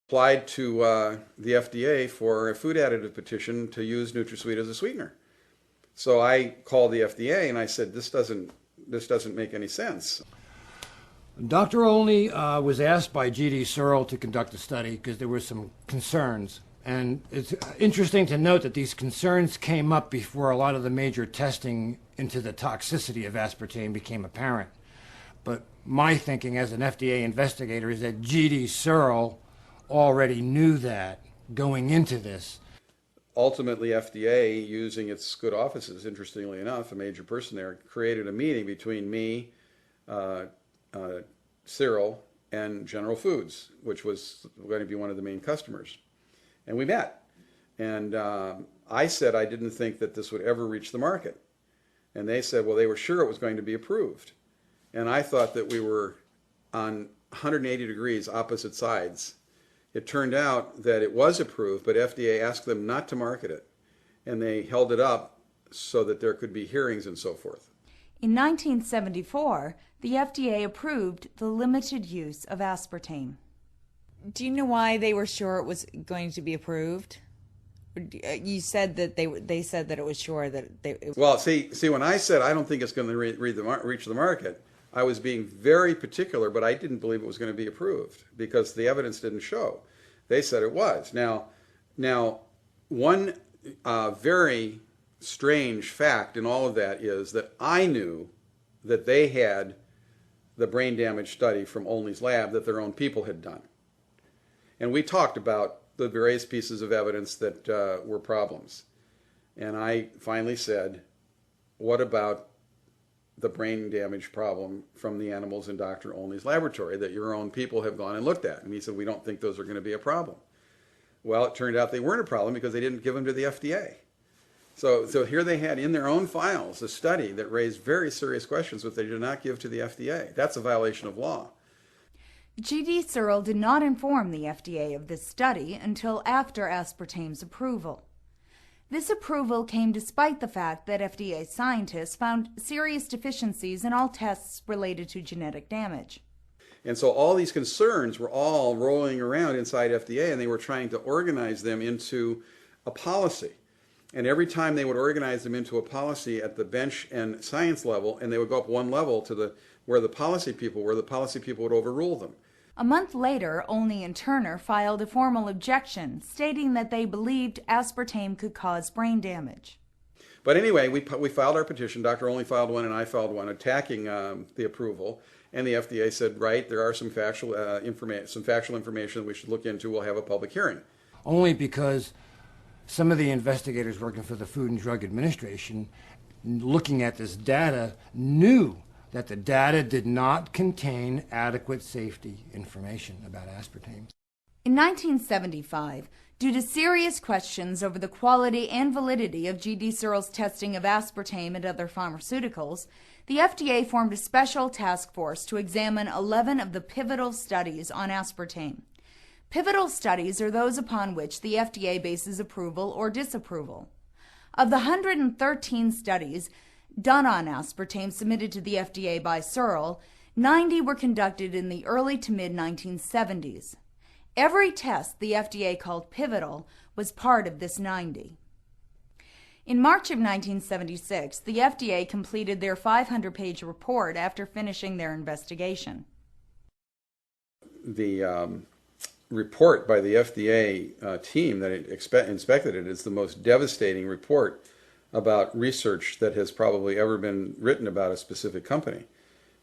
applied to the FDA for a food additive petition to use NutraSweet as a sweetener. So I called the FDA and I said, this doesn't make any sense. Dr. Olney was asked by G.D. Searle to conduct a study because there were some concerns. And it's interesting to note that these concerns came up before a lot of the major testing into the toxicity of aspartame became apparent. But my thinking as an FDA investigator is that G.D. Searle already knew that going into this. Ultimately, FDA, using its good offices, interestingly enough, a major person there, created a meeting between me, Cyril, and General Foods, which was going to be one of the main customers. And we met. And I said I didn't think that this would ever reach the market. And they said, well, they were sure it was going to be approved. And I thought that we were on 180 degrees opposite sides. It turned out that it was approved, but FDA asked them not to market it. And they held it up so that there could be hearings and so forth. In 1974, the FDA approved the limited use of aspartame. Do you know why they were sure it was going to be approved? You said that they said that it was sure that they. Well, see, when I said I don't think it's going to reach the market, I was being very particular, but I didn't believe it was going to be approved because the evidence didn't show. They said it was. Now, one very strange fact in all of that is that I knew that they had the brain damage study from Olney's lab that their own people had done. And we talked about the various pieces of evidence that were problems. And I finally said, what about the brain damage problem from the animals in Dr. Olney's laboratory that your own people have gone and looked at? And he said, we don't think those are going to be a problem. Well, it turned out they weren't a problem because they didn't give them to the FDA. So here they had in their own files a study that raised very serious questions, but they did not give to the FDA. That's a violation of law. G.D. Searle did not inform the FDA of this study until after aspartame's approval. This approval came despite the fact that FDA scientists found serious deficiencies in all tests related to genetic damage. And so all these concerns were all rolling around inside FDA, and they were trying to organize them into a policy. And every time they would organize them into a policy at the bench and science level, and they would go up one level to where the policy people were, the policy people would overrule them. A month later, Olney and Turner filed a formal objection stating that they believed aspartame could cause brain damage. But anyway, we filed our petition. Dr. Olney filed one and I filed one attacking the approval. And the FDA said, right, there are some factual information that we should look into. We'll have a public hearing. Only because some of the investigators working for the Food and Drug Administration, looking at this data, knew that the data did not contain adequate safety information about aspartame. In 1975, due to serious questions over the quality and validity of G.D. Searle's testing of aspartame and other pharmaceuticals, the FDA formed a special task force to examine 11 of the pivotal studies on aspartame. Pivotal studies are those upon which the FDA bases approval or disapproval. Of the 113 studies done on aspartame submitted to the FDA by Searle, 90 were conducted in the early to mid-1970s. Every test the FDA called pivotal was part of this 90. In March of 1976, the FDA completed their 500-page report after finishing their investigation. The report by the FDA team that inspected it is the most devastating report about research that has probably ever been written about a specific company.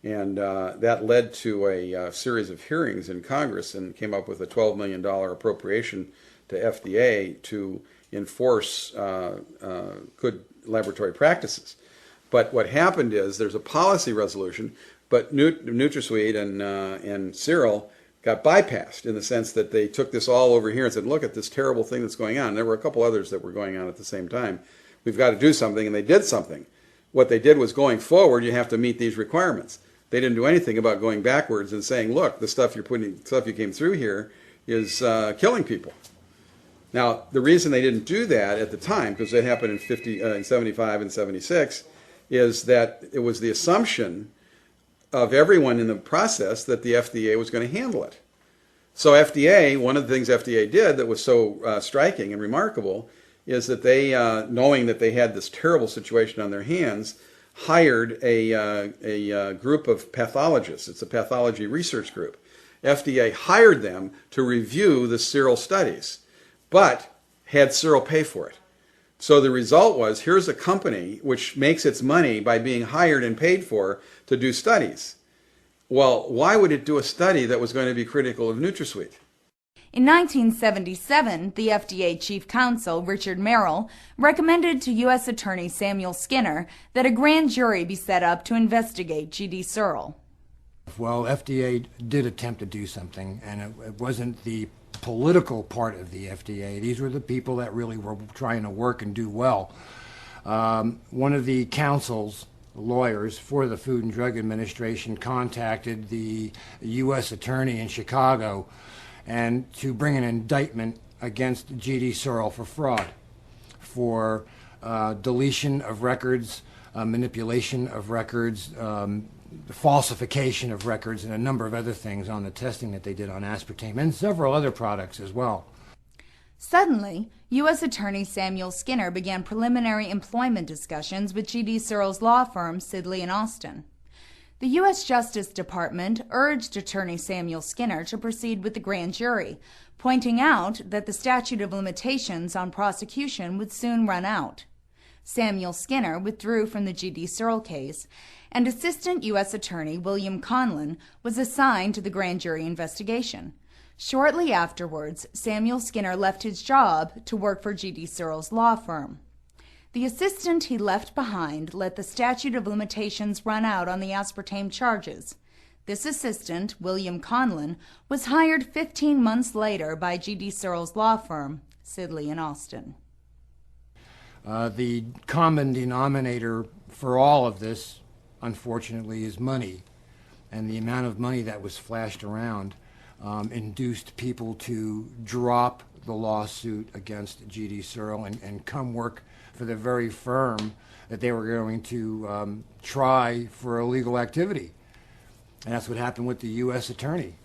And that led to a series of hearings in Congress and came up with a $12 million appropriation to FDA to enforce good laboratory practices. But what happened is there's a policy resolution, but NutraSweet and Cyril got bypassed in the sense that they took this all over here and said, look at this terrible thing that's going on. And there were a couple others that were going on at the same time. We've got to do something, and they did something. What they did was going forward, you have to meet these requirements. They didn't do anything about going backwards and saying, look, the stuff you came through here is killing people. Now, the reason they didn't do that at the time, because it happened in 75 and 76, is that it was the assumption of everyone in the process that the FDA was going to handle it. So FDA, one of the things FDA did that was so striking and remarkable is that they, knowing that they had this terrible situation on their hands, hired a group of pathologists. It's a pathology research group. FDA hired them to review the cereal studies, but had cereal pay for it. So the result was, here's a company which makes its money by being hired and paid for to do studies. Well, why would it do a study that was going to be critical of NutraSweet? In 1977, the FDA chief counsel, Richard Merrill, recommended to U.S. Attorney Samuel Skinner that a grand jury be set up to investigate G.D. Searle. Well, FDA did attempt to do something, and it wasn't the political part of the FDA. These were the people that really were trying to work and do well. One of the counsels, lawyers for the Food and Drug Administration, contacted the U.S. Attorney in Chicago and to bring an indictment against G.D. Searle for fraud, for deletion of records, manipulation of records, falsification of records, and a number of other things on the testing that they did on aspartame and several other products as well. Suddenly, U.S. Attorney Samuel Skinner began preliminary employment discussions with G.D. Searle's law firm, Sidley and Austin. The U.S. Justice Department urged Attorney Samuel Skinner to proceed with the grand jury, pointing out that the statute of limitations on prosecution would soon run out. Samuel Skinner withdrew from the G.D. Searle case, and Assistant U.S. Attorney William Conlin was assigned to the grand jury investigation. Shortly afterwards, Samuel Skinner left his job to work for G.D. Searle's law firm. The assistant he left behind let the statute of limitations run out on the aspartame charges. This assistant, William Conlin, was hired 15 months later by G.D. Searle's law firm, Sidley and Austin. The common denominator for all of this, unfortunately, is money. And the amount of money that was flashed around induced people to drop the lawsuit against G.D. Searle and come work for the very firm that they were going to try for illegal activity. And that's what happened with the U.S. Attorney.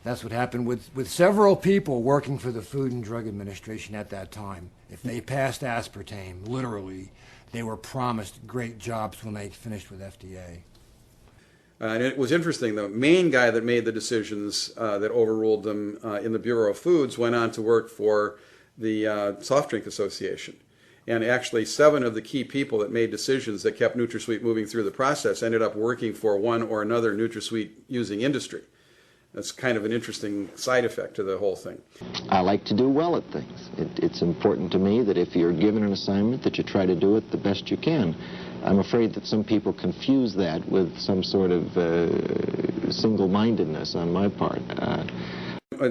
That's what happened with several people working for the Food and Drug Administration at that time. If they passed aspartame, literally, they were promised great jobs when they finished with FDA. And it was interesting, the main guy that made the decisions that overruled them in the Bureau of Foods went on to work for the Soft Drink Association. And actually 7 of the key people that made decisions that kept NutraSweet moving through the process ended up working for one or another NutraSweet using industry. That's kind of an interesting side effect to the whole thing. I like to do well at things. It's important to me that if you're given an assignment that you try to do it the best you can. I'm afraid that some people confuse that with some sort of single-mindedness on my part.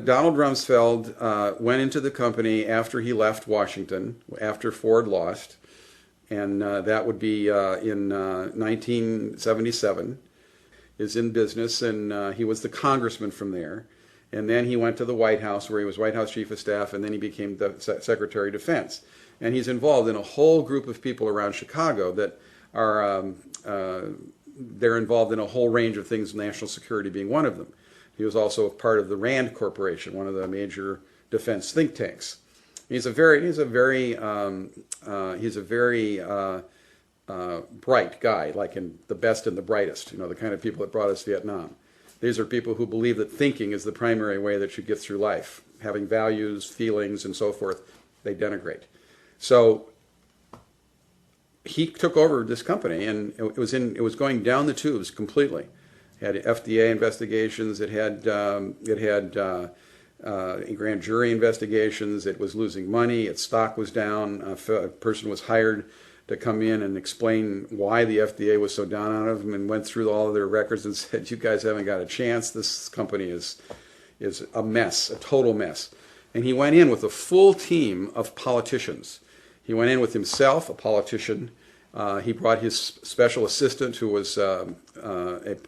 Donald Rumsfeld went into the company after he left Washington, after Ford lost, and that would be in 1977. Is in business, and he was the congressman from there. And then he went to the White House, where he was White House Chief of Staff, and then he became the Secretary of Defense. And he's involved in a whole group of people around Chicago that are, they're involved in a whole range of things, national security being one of them. He was also part of the RAND Corporation, one of the major defense think tanks. He's a very bright guy, like in the best and the brightest, you know, the kind of people that brought us Vietnam. These are people who believe that thinking is the primary way that you get through life. Having values, feelings, and so forth, they denigrate. So he took over this company, and it was going down the tubes completely. It had FDA investigations. It had grand jury investigations. It was losing money. Its stock was down. A person was hired to come in and explain why the FDA was so down on them, and went through all of their records and said, you guys haven't got a chance. This company is a mess, a total mess. And he went in with a full team of politicians. He went in with himself, a politician. He brought his special assistant, who was a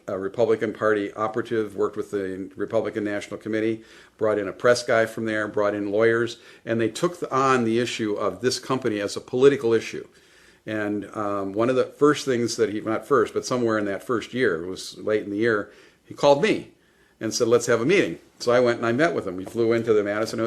Republican Party operative, worked with the Republican National Committee, brought in a press guy from there, brought in lawyers, and they took on the issue of this company as a political issue. And one of the first things that not first, but somewhere in that first year, it was late in the year, he called me. and said, let's have a meeting. So I went and I met with him. We flew into the Madison